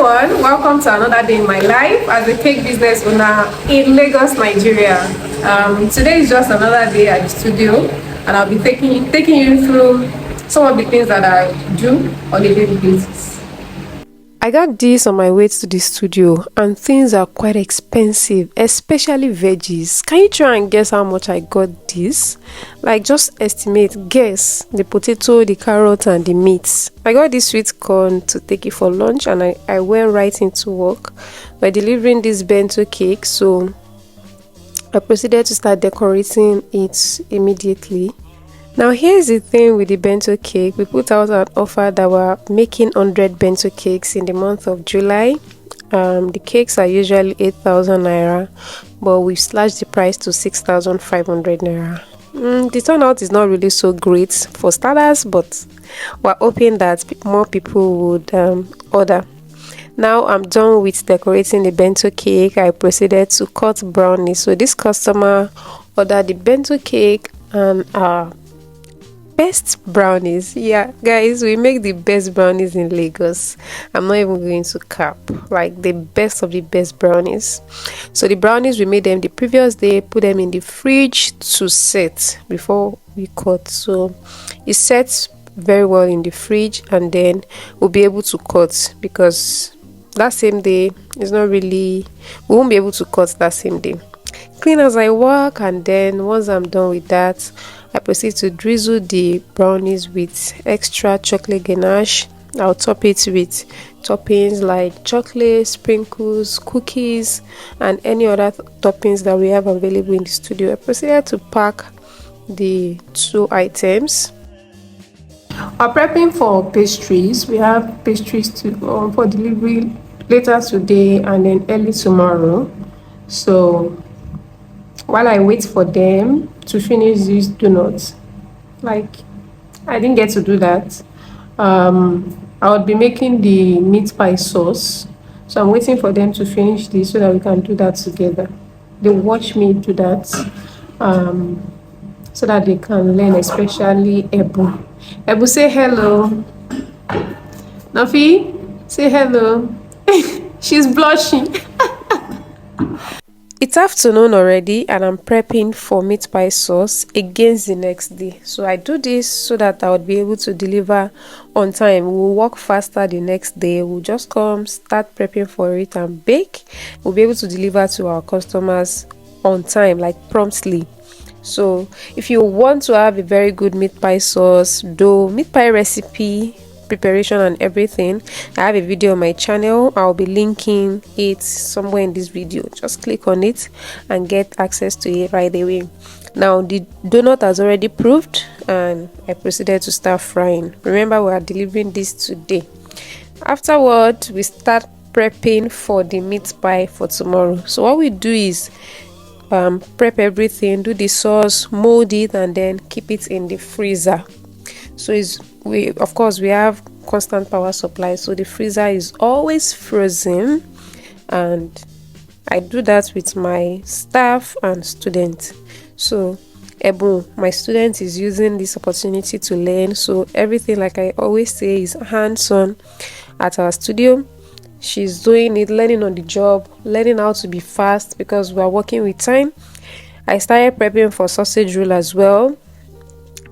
everyone, welcome to another day in my life as a cake business owner in Lagos, Nigeria. Today is just another day at the studio, and I'll be taking you through some of the things that I do on a daily basis. I got this on my way to the studio, and things are quite expensive, especially veggies. Can you try and guess how much I got this? Like, just estimate, guess the potato, the carrot, and the meat. I got this sweet corn to take it for lunch, and I went right into work by delivering this bento cake. So I proceeded to start decorating it immediately. Now here's the thing with the bento cake. We put out an offer that we're making 100 bento cakes in the month of July. The cakes are usually 8,000 naira, but we've slashed the price to 6,500 naira. The turnout is not really so great for starters, but we're hoping that more people would order. Now I'm done with decorating the bento cake. I proceeded to cut brownies. So this customer ordered the bento cake and best brownies. Yeah, guys, we make the best brownies in Lagos. I'm not even going to cap, like the best of the best brownies. So the brownies, we made them the previous day, put them in the fridge to set before we cut. So it sets very well in the fridge, and then we'll be able to cut, because that same day is not really, we won't be able to cut that same day. Clean as I work, and then once I'm done with that, I proceed to drizzle the brownies with extra chocolate ganache. I'll top it with toppings like chocolate, sprinkles, cookies, and any other toppings that we have available in the studio. I proceeded to pack the two items. We're prepping for pastries. We have pastries for delivery later today and then early tomorrow. So while I wait for them to finish these donuts, like, I didn't get to do that. I would be making the meat pie sauce, so I'm waiting for them to finish this so that we can do that together. They watch me do that, so that they can learn, especially Ebu. Ebu, say hello. Nafi, say hello. She's blushing. It's afternoon already, and I'm prepping for meat pie sauce against the next day. So I do this so that I would be able to deliver on time. We'll work faster the next day. We'll just come, start prepping for it and bake. We'll be able to deliver to our customers on time, like promptly. So if you want to have a very good meat pie sauce, dough, meat pie recipe, preparation and everything, I have a video on my channel. I'll be linking it somewhere in this video. Just click on it and get access to it right away. Now the donut has already proved, and I proceeded to start frying. Remember, we are delivering this today. Afterward, we start prepping for the meat pie for tomorrow. So what we do is prep everything, do the sauce, mold it, and then keep it in the freezer. So of course we have constant power supply, so the freezer is always frozen, and I do that with my staff and students. So Ebu, my student, is using this opportunity to learn. So everything, like I always say, is hands-on at our studio. She's doing it, learning on the job, learning how to be fast, because we are working with time. I started prepping for sausage roll as well.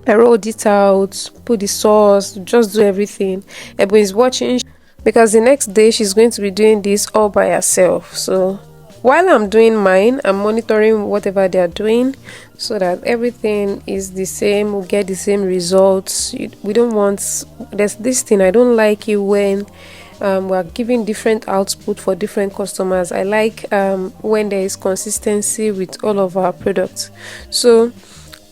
I rolled it out, put the sauce, just do everything. Ebu is watching, because the next day she's going to be doing this all by herself. So while I'm doing mine, I'm monitoring whatever they are doing, so that everything is the same, we get the same results. We don't want, there's this thing, I don't like it when we're giving different output for different customers. I like when there is consistency with all of our products. So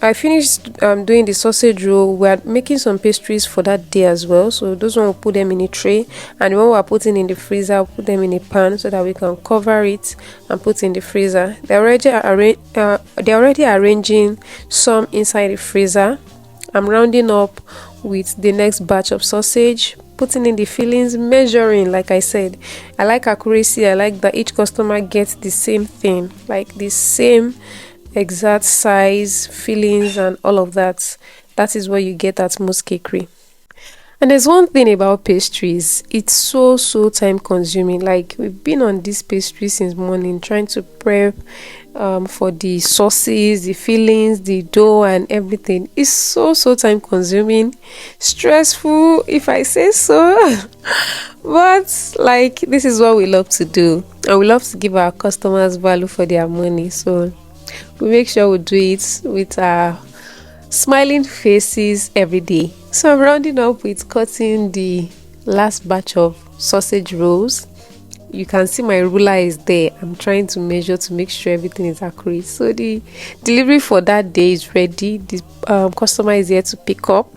I finished doing the sausage roll. We're making some pastries for that day as well. So those one, we'll put them in a tray, and when we're putting in the freezer, we'll put them in a pan so that we can cover it and put in the freezer. They're already arranging some inside the freezer. I'm rounding up with the next batch of sausage, putting in the fillings, measuring. Like I said, I like accuracy. I like that each customer gets the same thing, like the same exact size, fillings, and all of that. That is what you get at Moose Cakery. And there's one thing about pastries, it's so time consuming. Like we've been on this pastry since morning trying to prep for the sauces, the fillings, the dough and everything. It's so time consuming, stressful if I say so. But like this is what we love to do. And we love to give our customers value for their money. So we make sure we do it with our smiling faces every day. So I'm rounding up with cutting the last batch of sausage rolls. You can see my ruler is there. I'm trying to measure to make sure everything is accurate. So the delivery for that day is ready. The customer is here to pick up.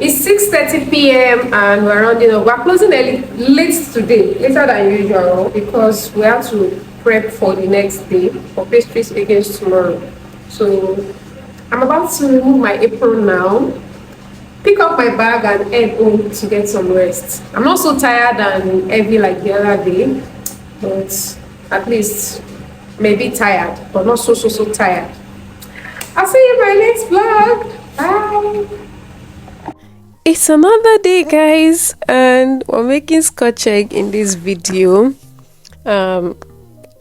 It's 6:30 p.m. and we're rounding up. We're closing early, late today, later than usual, because we have to prep for the next day for pastries against tomorrow. So I'm about to remove my apron now, pick up my bag and head home to get some rest. I'm not so tired and heavy like the other day, but at least maybe tired, but not so tired. I'll see you in my next vlog. Bye. It's another day, guys, and we're making scotch egg in this video.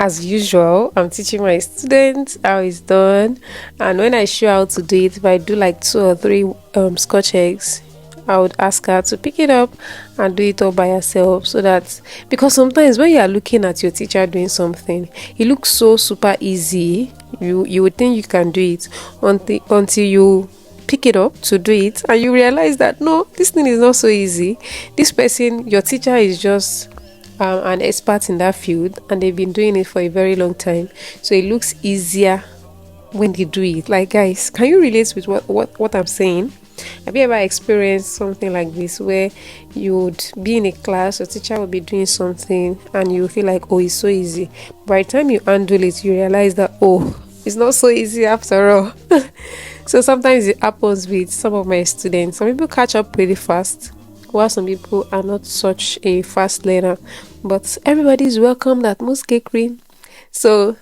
As usual, I'm teaching my students how it's done, and when I show how to do it, if I do like 2 or 3 scotch eggs, I would ask her to pick it up and do it all by herself, so that, because sometimes when you are looking at your teacher doing something, it looks so super easy, you would think you can do it until you pick it up to do it and you realize that no, this thing is not so easy. This person, your teacher, is just an expert in that field and they've been doing it for a very long time, so it looks easier when they do it. Like, guys, can you relate with what I'm saying? Have you ever experienced something like this, where you would be in a class, your teacher will be doing something and you feel like, oh, it's so easy. By the time you handle it, you realize that, oh, it's not so easy after all. So sometimes it happens with some of my students. Some people catch up pretty fast, while some people are not such a fast learner. But everybody is welcome at Moose Cakery. So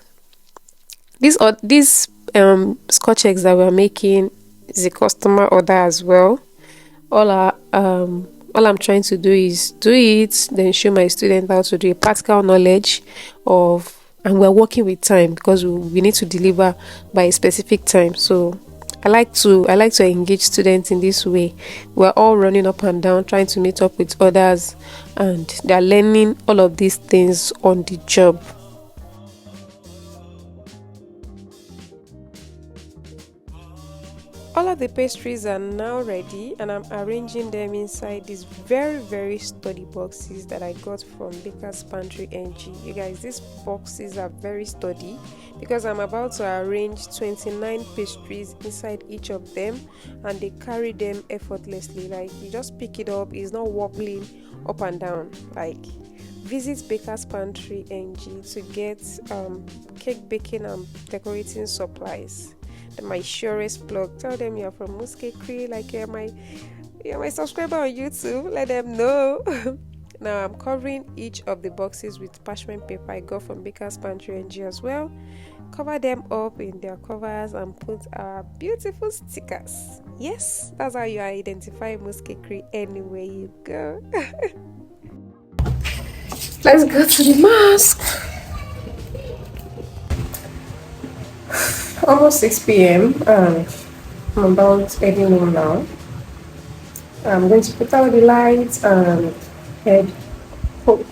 these scotch eggs that we're making is a customer order as well. All I'm trying to do is do it, then show my students how to do a practical knowledge of, and we're working with time because we need to deliver by a specific time. So I like to engage students in this way. We're all running up and down trying to meet up with others, and they're learning all of these things on the job. All of the pastries are now ready, and I'm arranging them inside these very sturdy boxes that I got from Baker's Pantry NG. You guys, these boxes are very sturdy because I'm about to arrange 29 pastries inside each of them, and they carry them effortlessly. Like, you just pick it up, it's not wobbling up and down. Like, visit Baker's Pantry NG to get cake baking and decorating supplies. My surest plug. Tell them you're from Moose Cakery, like you're my subscriber on YouTube. Let them know. Now I'm covering each of the boxes with parchment paper I got from Baker's Pantry NG as well. Cover them up in their covers and put our beautiful stickers. Yes, that's how you identify Moose Cakery anywhere you go. Let's go to the mask. Almost 6 p.m. I'm about heading home now. I'm going to put out the lights and head home.